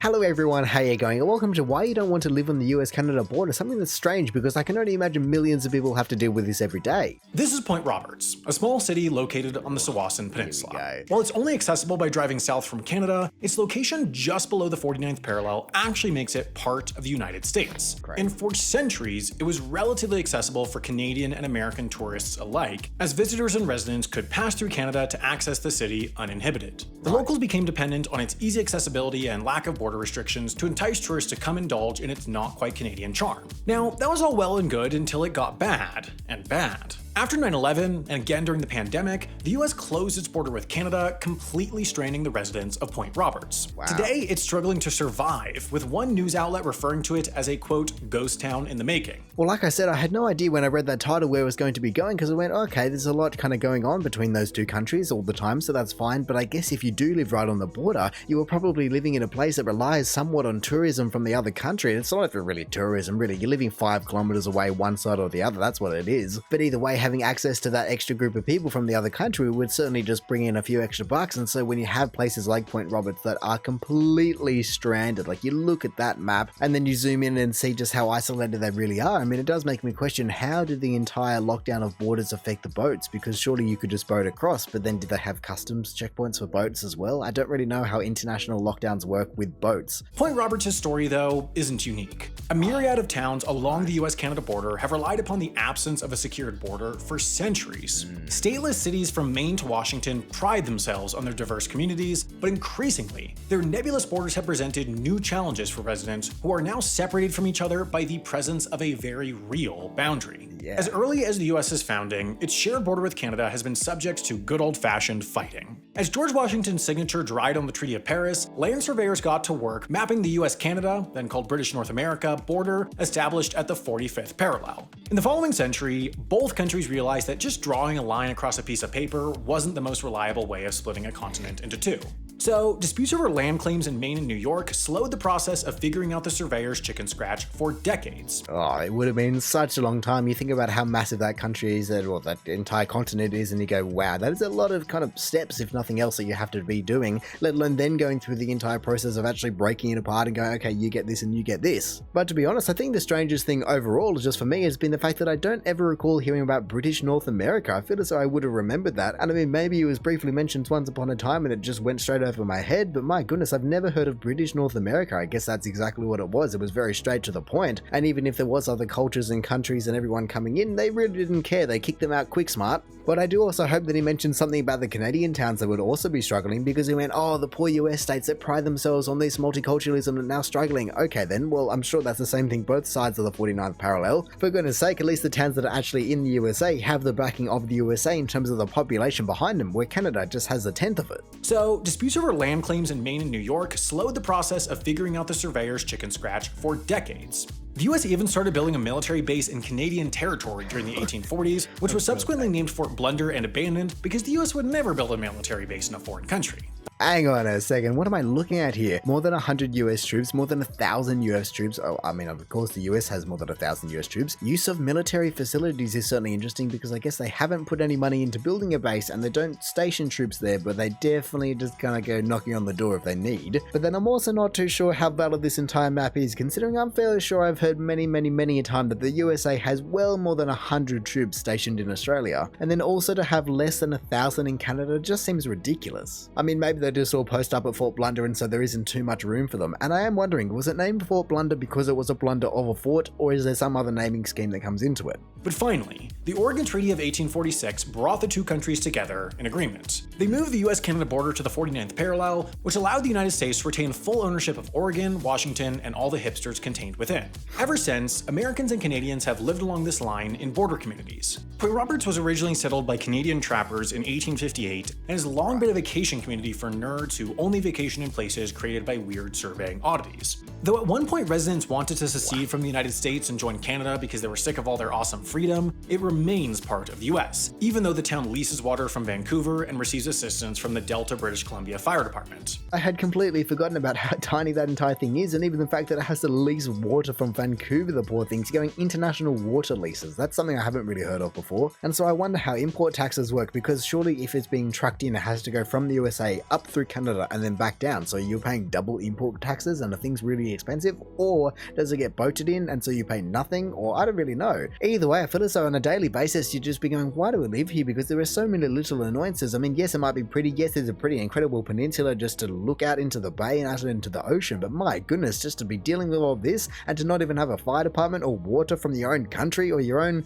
Hello everyone, how you going? And welcome to Why You Don't Want to Live on the US-Canada Border, something that's strange because I can only imagine millions of people have to deal with this every day. This is Point Roberts, a small city located on the Tsawwassen Peninsula. While it's only accessible by driving south from Canada, its location just below the 49th parallel actually makes it part of the United States. Great. And for centuries, it was relatively accessible for Canadian and American tourists alike, as visitors and residents could pass through Canada to access the city uninhibited. The locals became dependent on its easy accessibility and lack of border restrictions to entice tourists to come indulge in its not quite Canadian charm. Now, that was all well and good until it got bad, and bad. After 9/11, and again during the pandemic, the US closed its border with Canada, completely straining the residents of Point Roberts. Wow. Today, it's struggling to survive, with one news outlet referring to it as a, quote, ghost town in the making. Well, like I said, I had no idea when I read that title where it was going to be going because I went, okay, there's a lot kind of going on between those two countries all the time, so that's fine. But I guess if you do live right on the border, you are probably living in a place that relies somewhat on tourism from the other country. And it's not even really tourism, really. You're living 5 kilometers away, one side or the other. That's what it is. But either way, having access to that extra group of people from the other country would certainly just bring in a few extra bucks. And so when you have places like Point Roberts that are completely stranded, like you look at that map and then you zoom in and see just how isolated they really are. I mean, it does make me question, how did the entire lockdown of borders affect the boats? Because surely you could just boat across, but then did they have customs checkpoints for boats as well? I don't really know how international lockdowns work with boats. Point Roberts' story, though, isn't unique. A myriad of towns along the US-Canada border have relied upon the absence of a secured border for centuries. Stateless cities from Maine to Washington pride themselves on their diverse communities, but increasingly, their nebulous borders have presented new challenges for residents who are now separated from each other by the presence of a very real boundary. Yeah. As early as the US's founding, its shared border with Canada has been subject to good old-fashioned fighting. As George Washington's signature dried on the Treaty of Paris, land surveyors got to work mapping the US-Canada, then called British North America, border established at the 45th parallel. In the following century, both countries realized that just drawing a line across a piece of paper wasn't the most reliable way of splitting a continent into two. So, disputes over land claims in Maine and New York slowed the process of figuring out the surveyor's chicken scratch for decades. Oh, it would have been such a long time. You think about how massive that country is, or that entire continent is, and you go, wow, that is a lot of kind of steps, if nothing else, that you have to be doing, let alone then going through the entire process of actually breaking it apart and going, okay, you get this and you get this. But to be honest, I think the strangest thing overall, just for me, has been the fact that I don't ever recall hearing about British North America. I feel as though I would have remembered that. And I mean, maybe it was briefly mentioned once upon a time and it just went straight over my head, but my goodness, I've never heard of British North America. I guess that's exactly what it was. It was very straight to the point. And even if there was other cultures and countries and everyone coming in, they really didn't care. They kicked them out quick smart. But I do also hope that he mentioned something about the Canadian towns that would also be struggling, because he went, oh, the poor US states that pride themselves on this multiculturalism are now struggling. Okay then, well, I'm sure that's the same thing both sides of the 49th parallel. For goodness sake, at least the towns that are actually in the USA have the backing of the USA in terms of the population behind them, where Canada just has a tenth of it. So, disputes over land claims in Maine and New York slowed the process of figuring out the surveyor's chicken scratch for decades. The US even started building a military base in Canadian territory during the 1840s, which was subsequently named Fort Blunder and abandoned because the US would never build a military base in a foreign country. Hang on a second, what am I looking at here? More than 100 US troops, more than 1,000 US troops. Oh, I mean, of course the US has more than 1,000 US troops. Use of military facilities is certainly interesting because I guess they haven't put any money into building a base and they don't station troops there, but they definitely just kind of go knocking on the door if they need. But then I'm also not too sure how valid this entire map is, considering I'm fairly sure I've heard many a time that the USA has well more than 100 troops stationed in Australia. And then also to have less than 1,000 in Canada just seems ridiculous. I mean, maybe they just all post up at Fort Blunder and so there isn't too much room for them. And I am wondering, was it named Fort Blunder because it was a blunder of a fort, or is there some other naming scheme that comes into it? But finally, the Oregon Treaty of 1846 brought the two countries together in agreement. They moved the US-Canada border to the 49th parallel, which allowed the United States to retain full ownership of Oregon, Washington, and all the hipsters contained within. Ever since, Americans and Canadians have lived along this line in border communities. Point Roberts was originally settled by Canadian trappers in 1858 and has long been a vacation community for nerds who only vacation in places created by weird surveying oddities. Though at one point residents wanted to secede from the United States and join Canada because they were sick of all their awesome freedom, it remains part of the US, even though the town leases water from Vancouver and receives assistance from the Delta, British Columbia Fire Department. I had completely forgotten about how tiny that entire thing is, and even the fact that it has to lease water from Vancouver, the poor thing's going international water leases. That's something I haven't really heard of before. And so I wonder how import taxes work, because surely if it's being trucked in, it has to go from the USA up through Canada and then back down, so you're paying double import taxes and the thing's really expensive? Or does it get boated in and so you pay nothing? Or I don't really know. Either way, I feel as though on a daily basis you'd just be going, why do we live here? Because there are so many little annoyances. I mean, yes, it might be pretty, yes, there's a pretty incredible peninsula just to look out into the bay and out into the ocean, but my goodness, just to be dealing with all this and to not even have a fire department or water from your own country or your own,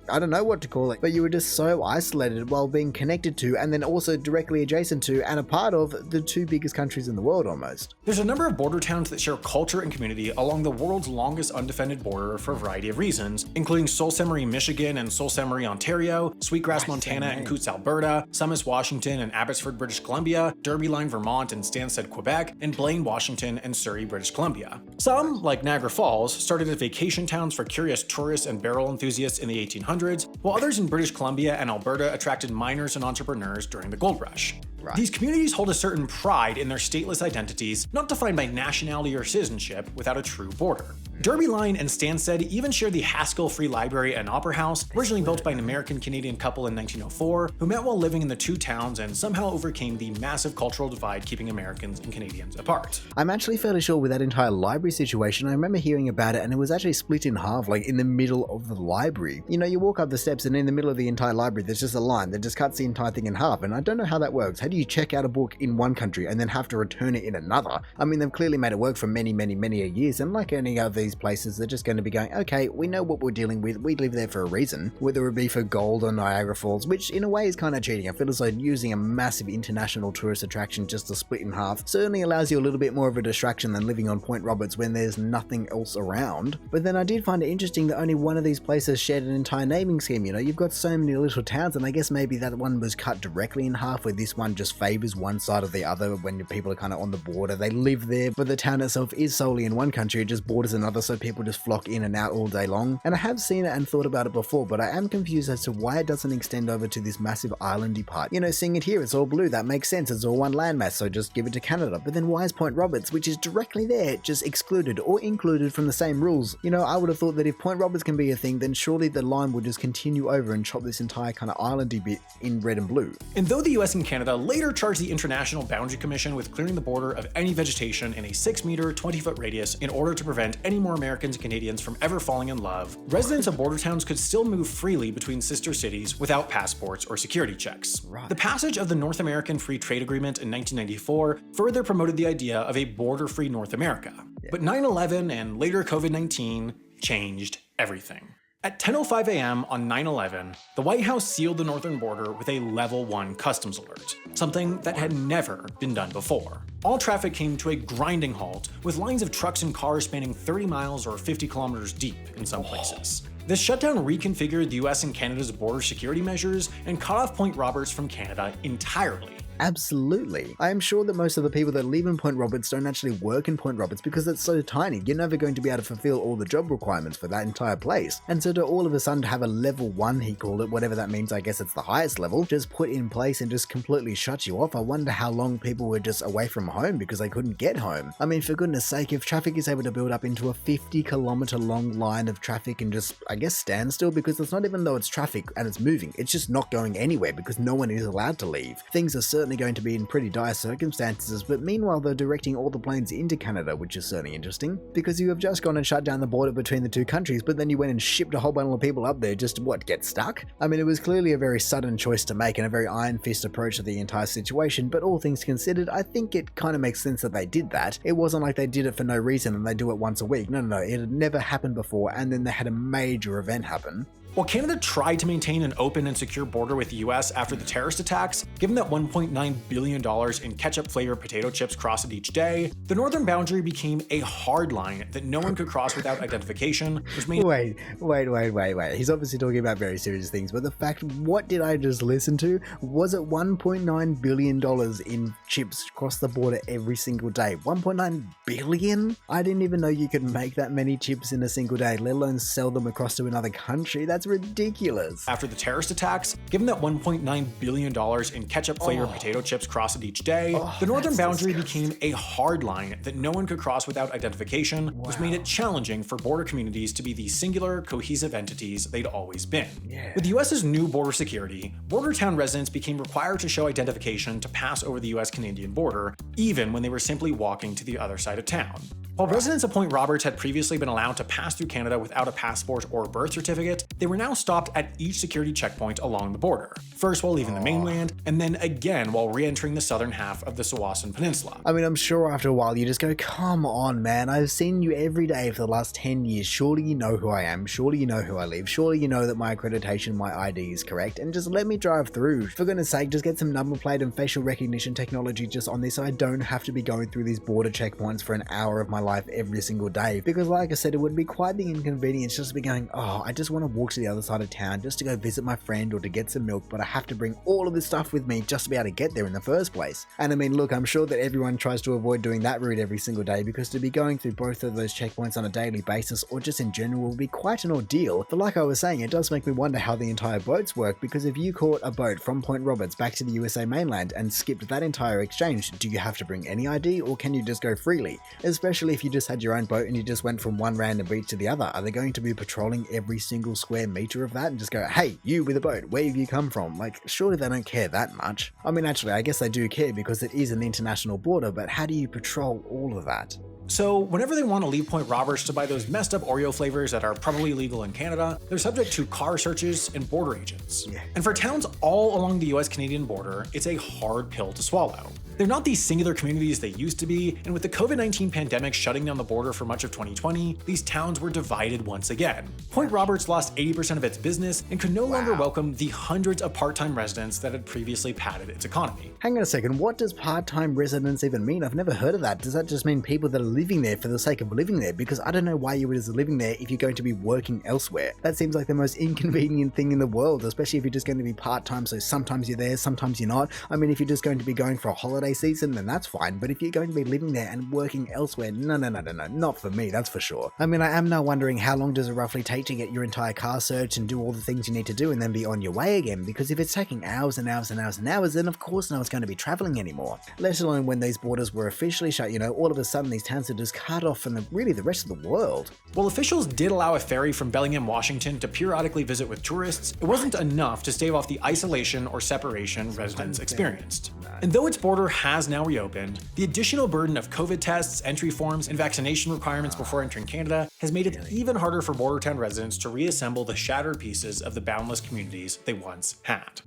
I don't know what to call it, but you were just so isolated while being connected to and then also directly adjacent to and a part of the two biggest countries in the world almost. There's a number of border towns that share culture and community along the world's longest undefended border for a variety of reasons, including Sault Ste. Marie, Michigan and Sault Ste. Marie, Ontario, Sweetgrass, Montana and Coutts, Alberta, Summit, Washington and Abbotsford, British Columbia, Derby Line, Vermont and Stansted, Quebec, and Blaine, Washington and Surrey, British Columbia. Some, like Niagara Falls, started as vacation towns for curious tourists and barrel enthusiasts in the 1800s, while others in British Columbia and Alberta attracted miners and entrepreneurs during the gold rush. Right. These communities hold a certain pride in their stateless identities, not defined by nationality or citizenship, without a true border. Derby Line and Stansted even share the Haskell Free Library and Opera House, originally built by an American-Canadian couple in 1904, who met while living in the two towns and somehow overcame the massive cultural divide keeping Americans and Canadians apart. I'm actually fairly sure with that entire library situation, I remember hearing about it and it was actually split in half, like in the middle of the library. You know, you walk up the steps and in the middle of the entire library, there's just a line that just cuts the entire thing in half, and I don't know how that works. How do you check out a book in one country and then have to return it in another? I mean, they've clearly made it work for many years, and like any of these places, they're just going to be going, okay, we know what we're dealing with, we live there for a reason, whether it be for gold or Niagara Falls, which in a way is kind of cheating. I feel as though using a massive international tourist attraction just to split in half certainly allows you a little bit more of a distraction than living on Point Roberts when there's nothing else around. But then I did find it interesting that only one of these places shared an entire naming scheme. You know, you've got so many little towns, and I guess maybe that one was cut directly in half, where this one just favors one side or the other when people are kind of on the border. They live there, but the town itself is solely in one country, it just borders another, so people just flock in and out all day long. And I have seen it and thought about it before, but I am confused as to why it doesn't extend over to this massive islandy part. You know, seeing it here, it's all blue, that makes sense, it's all one landmass, so just give it to Canada. But then why is Point Roberts, which is directly there, just excluded or included from the same rules? You know, I would have thought that if Point Roberts can be a thing, then surely the line would just continue over and chop this entire kind of islandy bit in red and blue. And though the US and Canada later charged the International Boundary Commission with clearing the border of any vegetation in a 6-meter, 20-foot radius in order to prevent any more Americans and Canadians from ever falling in love, residents of border towns could still move freely between sister cities without passports or security checks. Right. The passage of the North American Free Trade Agreement in 1994 further promoted the idea of a border-free North America. But 9/11 and later COVID-19 changed everything. At 10:05 a.m. on 9/11, the White House sealed the northern border with a Level 1 customs alert, something that had never been done before. All traffic came to a grinding halt, with lines of trucks and cars spanning 30 miles or 50 kilometers deep in some places. This shutdown reconfigured the US and Canada's border security measures and cut off Point Roberts from Canada entirely. Absolutely. I am sure that most of the people that live in Point Roberts don't actually work in Point Roberts because it's so tiny. You're never going to be able to fulfill all the job requirements for that entire place. And so to all of a sudden to have a level 1, he called it, whatever that means, I guess it's the highest level, just put in place and just completely shut you off. I wonder how long people were just away from home because they couldn't get home. I mean, for goodness sake, if traffic is able to build up into a 50-kilometer long line of traffic and just, I guess, stand still, because it's not even though it's traffic and it's moving, it's just not going anywhere because no one is allowed to leave. Things are certainly going to be in pretty dire circumstances, but meanwhile they're directing all the planes into Canada, which is certainly interesting, because you have just gone and shut down the border between the two countries, but then you went and shipped a whole bundle of people up there just to, what, get stuck? I mean, it was clearly a very sudden choice to make and a very iron fist approach to the entire situation, but all things considered, I think it kind of makes sense that they did that. It wasn't like they did it for no reason and they do it once a week. No, it had never happened before, and then they had a major event happen. While Canada tried to maintain an open and secure border with the US after the terrorist attacks, given that $1.9 billion in ketchup-flavored potato chips crossed it each day, the northern boundary became a hard line that no one could cross without identification, which made— Wait. He's obviously talking about very serious things, but the fact, what did I just listen to? Was it $1.9 billion in chips across the border every single day? 1.9 billion? I didn't even know you could make that many chips in a single day, let alone sell them across to another country. That's That's ridiculous. After the terrorist attacks, given that $1.9 billion in ketchup-flavored potato chips crossed it each day, the northern boundary became a hard line that no one could cross without identification, which made it challenging for border communities to be the singular, cohesive entities they'd always been. With the US's new border security, border town residents became required to show identification to pass over the US-Canadian border, even when they were simply walking to the other side of town. While residents of Point Roberts had previously been allowed to pass through Canada without a passport or birth certificate, they were now stopped at each security checkpoint along the border, first while leaving the mainland, and then again while re-entering the southern half of the Tsawwassen Peninsula. I mean, I'm sure after a while you just go, come on, man, I've seen you every day for the last 10 years. Surely you know who I am. Surely you know who I live. Surely you know that my accreditation, my ID is correct, and just let me drive through. For goodness sake, just get some number plate and facial recognition technology just on this so I don't have to be going through these border checkpoints for an hour of my life every single day. Because like I said, it would be quite the inconvenience just to be going, oh, I just want to walk to the other side of town just to go visit my friend or to get some milk, but I have to bring all of this stuff with me just to be able to get there in the first place. And I mean, look, I'm sure that everyone tries to avoid doing that route every single day, because to be going through both of those checkpoints on a daily basis or just in general will be quite an ordeal. But like I was saying, it does make me wonder how the entire boats work, because if you caught a boat from Point Roberts back to the USA mainland and skipped that entire exchange, do you have to bring any ID or can you just go freely? Especially if you just had your own boat and you just went from one random beach to the other. Are they going to be patrolling every single square meter of that and just go, hey, you with a boat, where have you come from? Like, surely they don't care that much. I mean, actually, I guess they do care because it is an international border, but how do you patrol all of that? So whenever they want to leave Point Roberts to buy those messed up Oreo flavors that are probably illegal in Canada, they're subject to car searches and border agents. And for towns all along the US-Canadian border, it's a hard pill to swallow. They're not these singular communities they used to be, and with the COVID-19 pandemic shutting down the border for much of 2020, these towns were divided once again. Point Roberts lost 80% of its business and could no longer welcome the hundreds of part-time residents that had previously padded its economy. Hang on a second, what does part-time residents even mean? I've never heard of that. Does that just mean people that are living there for the sake of living there? Because I don't know why you would be living there if you're going to be working elsewhere. That seems like the most inconvenient thing in the world, especially if you're just going to be part-time, so sometimes you're there, sometimes you're not. I mean, if you're just going to be going for a holiday season, then that's fine, but if you're going to be living there and working elsewhere, no, not for me, that's for sure. I mean, I am now wondering how long does it roughly take to get your entire car searched and do all the things you need to do and then be on your way again? Because if it's taking hours and hours and hours and hours, then of course no one's going to be traveling anymore. Let alone when these borders were officially shut, you know, all of a sudden these towns are just cut off from really the rest of the world. While officials did allow a ferry from Bellingham, Washington to periodically visit with tourists, it wasn't enough to stave off the isolation or separation residents experienced. And though its border has now reopened, the additional burden of COVID tests, entry forms, and vaccination requirements before entering Canada has made it even harder for border town residents to reassemble the shattered pieces of the boundless communities they once had.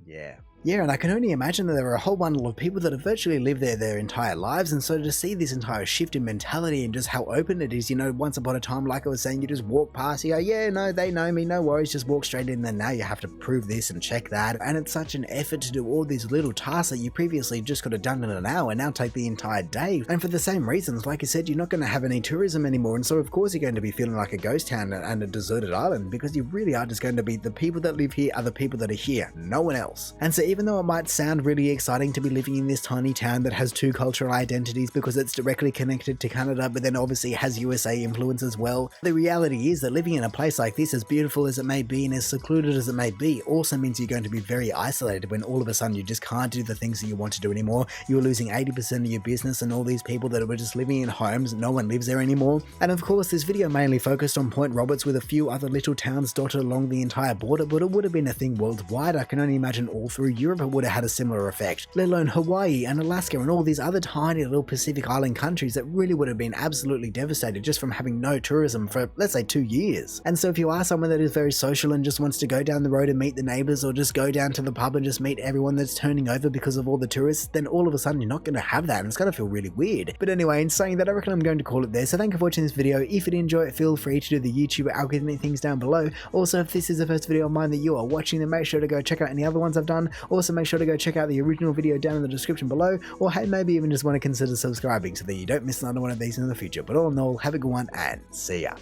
Yeah, and I can only imagine that there are a whole bundle of people that have virtually lived there their entire lives, and so to see this entire shift in mentality and just how open it is, you know, once upon a time, like I was saying, you just walk past, you go, yeah, no, they know me, no worries, just walk straight in, then now you have to prove this and check that, and it's such an effort to do all these little tasks that you previously just could have done in an hour, now take the entire day, and for the same reasons, like I said, you're not going to have any tourism anymore, and so of course you're going to be feeling like a ghost town and a deserted island, because you really are just going to be the people that live here are the people that are here, no one else. And so even though it might sound really exciting to be living in this tiny town that has two cultural identities because it's directly connected to Canada, but then obviously has USA influence as well, the reality is that living in a place like this, as beautiful as it may be and as secluded as it may be, also means you're going to be very isolated when all of a sudden you just can't do the things that you want to do anymore. You're losing 80% of your business and all these people that were just living in homes, no one lives there anymore. And of course this video mainly focused on Point Roberts with a few other little towns dotted along the entire border, but it would have been a thing worldwide. I can only imagine all through Europe it would have had a similar effect, let alone Hawaii and Alaska and all these other tiny little Pacific Island countries that really would have been absolutely devastated just from having no tourism for, let's say, 2 years. And so if you are someone that is very social and just wants to go down the road and meet the neighbors, or just go down to the pub and just meet everyone that's turning over because of all the tourists, then all of a sudden you're not going to have that, and it's going to feel really weird. But anyway, in saying that, I reckon I'm going to call it there. So thank you for watching this video. If you did enjoy it, feel free to do the YouTube algorithm things down below. Also, if this is the first video of mine that you are watching, then make sure to go check out any other ones I've done. Also, make sure to go check out the original video down in the description below, or hey, maybe even just want to consider subscribing so that you don't miss another one of these in the future. But all in all, have a good one and see ya.